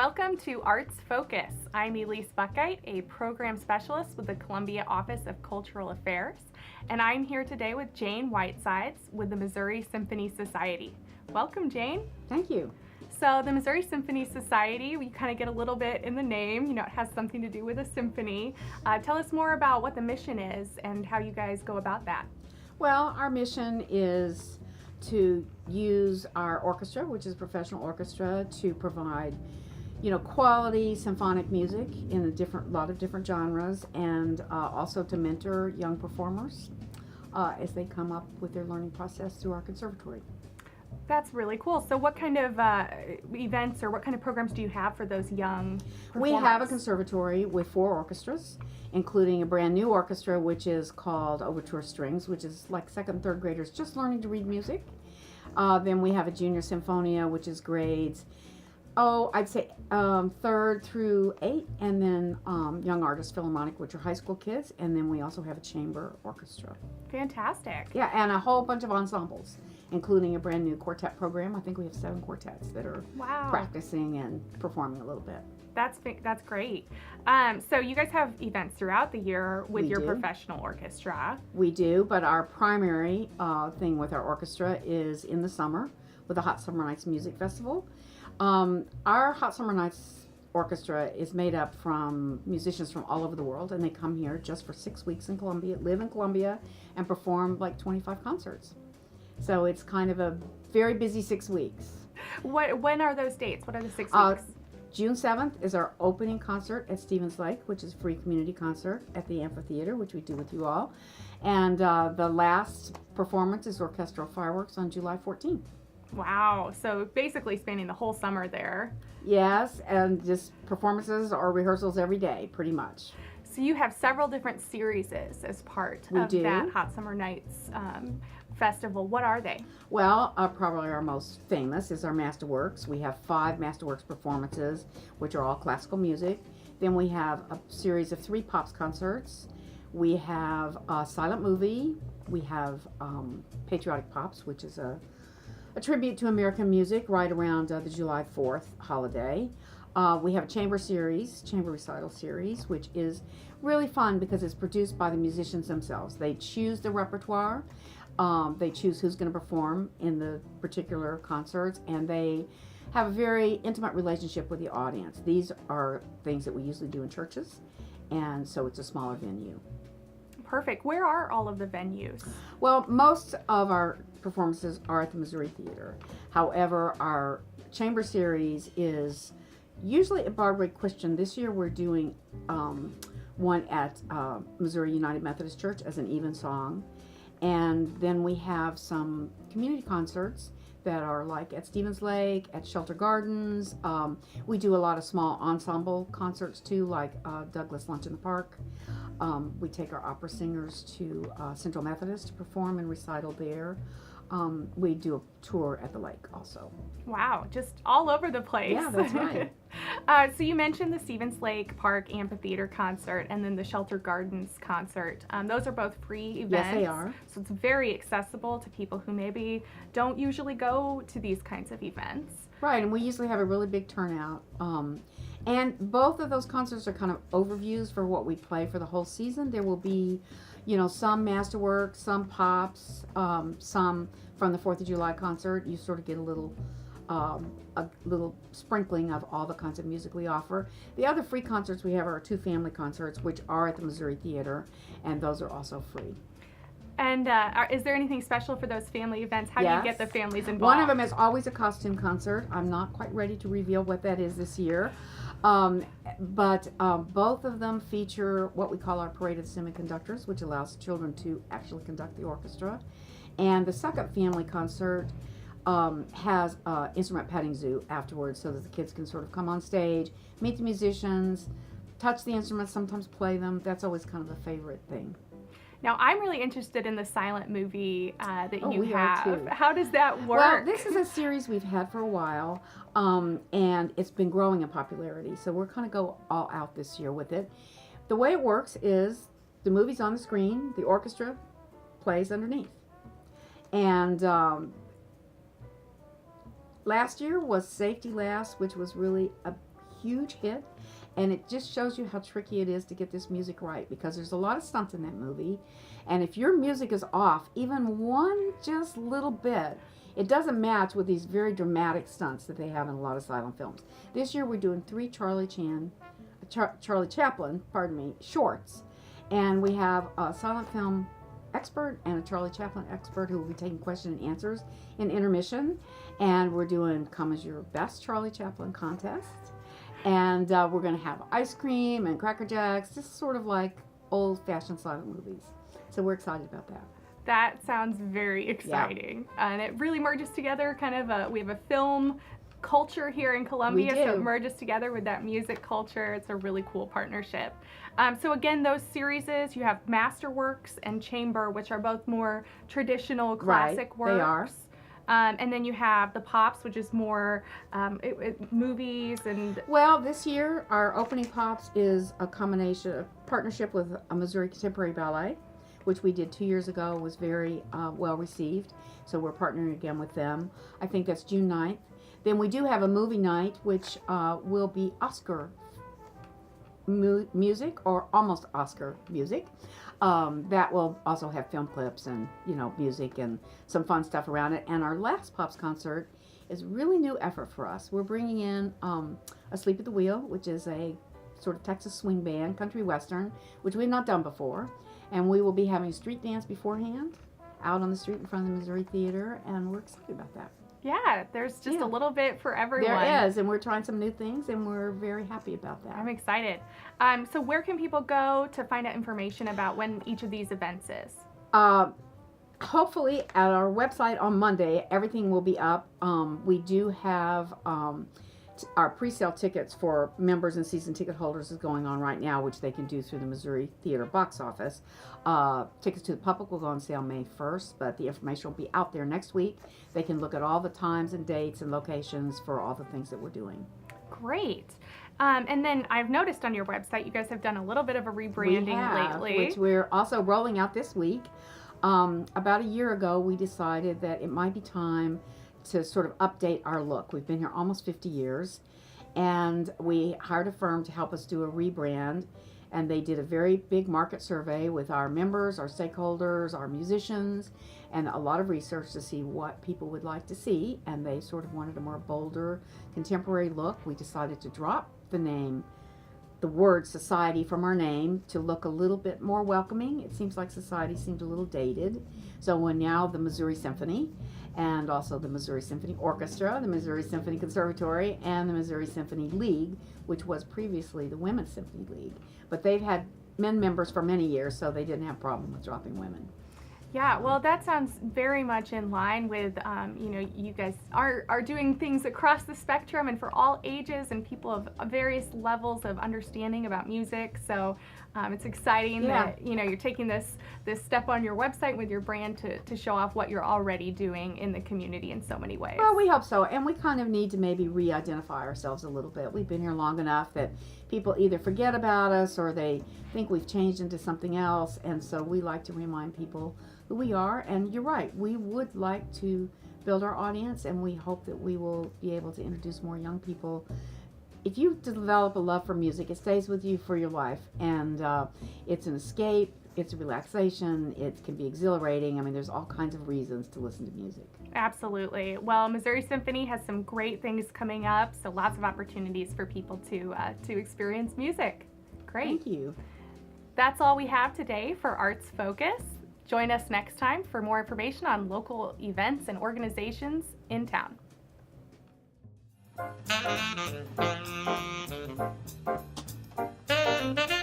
Welcome to Arts Focus. I'm Elise Buchheit, a program specialist with the Columbia Office of Cultural Affairs, and I'm here today with Jane Whitesides with the Missouri Symphony Society. Welcome, Jane. Thank you. So the Missouri Symphony Society, we kind of get a little bit in the name, it has something to do with a symphony. Tell us more about what the mission is and how you guys go about that. Well, our mission is to use our orchestra, which is a professional orchestra, to provide quality symphonic music in a lot of different genres, and also to mentor young performers as they come up with their learning process through our conservatory. That's really cool. So what kind of events or what kind of programs do you have for those young performers? We have a conservatory with 4 orchestras, including a brand new orchestra which is called Overture Strings, which is like second and third graders just learning to read music. Then we have a junior symphonia, which is grades I'd say 3rd through 8, and then Young Artist Philharmonic, which are high school kids, and then we also have a chamber orchestra. Fantastic. Yeah, and a whole bunch of ensembles, including a brand new quartet program. I think we have 7 quartets that are practicing and performing a little bit. That's great. So you guys have events throughout the year with your professional orchestra. We do, but our primary thing with our orchestra is in the summer with the Hot Summer Nights Music Festival. Our Hot Summer Nights Orchestra is made up from musicians from all over the world, and they come here just for 6 weeks in Columbia, live in Columbia, and perform like 25 concerts. So it's kind of a very busy 6 weeks. When are those dates? What are the 6 weeks? June 7th is our opening concert at Stevens Lake, which is a free community concert at the amphitheater, which we do with you all. And the last performance is orchestral fireworks on July 14th. Wow, so basically spending the whole summer there. Yes, and just performances or rehearsals every day, pretty much. So you have several different series as part of that Hot Summer Nights festival. What are they? Well, probably our most famous is our Masterworks. We have 5 Masterworks performances, which are all classical music. Then we have a series of 3 Pops concerts. We have a silent movie. We have Patriotic Pops, which is a tribute to American music right around the July 4th holiday. We have a chamber recital series, which is really fun because it's produced by the musicians themselves. They choose the repertoire, they choose who's going to perform in the particular concerts, and they have a very intimate relationship with the audience. These are things that we usually do in churches, and so it's a smaller venue. Perfect. Where are all of the venues? Well, most of our performances are at the Missouri Theater. However, our chamber series is usually at Broadway Christian. This year we're doing one at Missouri United Methodist Church as an evensong. And then we have some community concerts that are like at Stevens Lake, at Shelter Gardens. We do a lot of small ensemble concerts too, like Douglas Lunch in the Park. We take our opera singers to Central Methodist to perform and recital there. We do a tour at the lake also. Wow, just all over the place. Yeah, that's right. So you mentioned the Stevens Lake Park Amphitheater concert and then the Shelter Gardens concert. Those are both free events. Yes, they are. So it's very accessible to people who maybe don't usually go to these kinds of events. Right, and we usually have a really big turnout. And both of those concerts are kind of overviews for what we play for the whole season. There will be, some Masterworks, some Pops, some from the 4th of July concert. You sort of get a little sprinkling of all the kinds of music we offer. The other free concerts we have are 2 family concerts, which are at the Missouri Theater, and those are also free. And is there anything special for those family events? How do you get the families involved? One of them is always a costume concert. I'm not quite ready to reveal what that is this year. But both of them feature what we call our Parade of Semiconductors, which allows children to actually conduct the orchestra. And the second family concert has an instrument petting zoo afterwards, so that the kids can sort of come on stage, meet the musicians, touch the instruments, sometimes play them. That's always kind of a favorite thing. Now, I'm really interested in the silent movie that you we have. are too. How does that work? Well, this is a series we've had for a while, and it's been growing in popularity, so we're kind of go all out this year with it. The way it works is the movie's on the screen, the orchestra plays underneath. And last year was Safety Last, which was really a huge hit, and it just shows you how tricky it is to get this music right, because there's a lot of stunts in that movie, and if your music is off even one just little bit, it doesn't match with these very dramatic stunts that they have in a lot of silent films. This year we're doing 3 Charlie Chaplin, shorts, and we have a silent film expert and a Charlie Chaplin expert who will be taking question and answers in intermission, and we're doing Come As Your Best Charlie Chaplin contest, and we're going to have ice cream and Cracker Jacks, just sort of like old-fashioned silent movies. So we're excited about that. That sounds very exciting. Yeah. And it really merges together kind of we have a film culture here in Columbia, so it merges together with that music culture. It's a really cool partnership. So again, those series, you have Masterworks and Chamber, which are both more traditional classic works. They are. And then you have the Pops, which is more movies and... Well, this year our opening Pops is a partnership with a Missouri Contemporary Ballet, which we did 2 years ago, was very well received. So we're partnering again with them. I think that's June 9th. Then we do have a movie night, which will be Oscar music, or almost Oscar music. That will also have film clips and, music and some fun stuff around it. And our last Pops concert is a really new effort for us. We're bringing in Asleep at the Wheel, which is a sort of Texas swing band, country western, which we've not done before. And we will be having a street dance beforehand out on the street in front of the Missouri Theater, and we're excited about that. Yeah, there's just a little bit for everyone. There is, and we're trying some new things, and we're very happy about that. I'm excited. So where can people go to find out information about when each of these events is? Hopefully at our website on Monday, everything will be up. We do have our pre-sale tickets for members and season ticket holders is going on right now, which they can do through the Missouri Theater box office. Tickets to the public will go on sale May 1st, but the information will be out there next week. They can look at all the times and dates and locations for all the things that we're doing. Great. And then I've noticed on your website you guys have done a little bit of a rebranding lately. Which we're also rolling out this week. About a year ago, we decided that it might be time to sort of update our look. We've been here almost 50 years, and we hired a firm to help us do a rebrand, and they did a very big market survey with our members, our stakeholders, our musicians, and a lot of research to see what people would like to see, and they sort of wanted a more bolder, contemporary look. We decided to drop the word society from our name to look a little bit more welcoming. It seems like society seemed a little dated. So we're now the Missouri Symphony, and also the Missouri Symphony Orchestra, the Missouri Symphony Conservatory, and the Missouri Symphony League, which was previously the Women's Symphony League. But they've had men members for many years, so they didn't have a problem with dropping women. Yeah, well, that sounds very much in line with, you guys are doing things across the spectrum and for all ages and people of various levels of understanding about music. So it's exciting that, you're taking this step on your website with your brand to show off what you're already doing in the community in so many ways. Well, we hope so. And we kind of need to maybe re-identify ourselves a little bit. We've been here long enough that people either forget about us or they think we've changed into something else. And so we like to remind people who we are. And you're right, we would like to build our audience, and we hope that we will be able to introduce more young people. If you develop a love for music, it stays with you for your life, and it's an escape, it's a relaxation, it can be exhilarating. I mean, there's all kinds of reasons to listen to music. Absolutely. Well, Missouri Symphony has some great things coming up, so lots of opportunities for people to experience music. Great. Thank you. That's all we have today for Arts Focus. Join us next time for more information on local events and organizations in town. Thank you.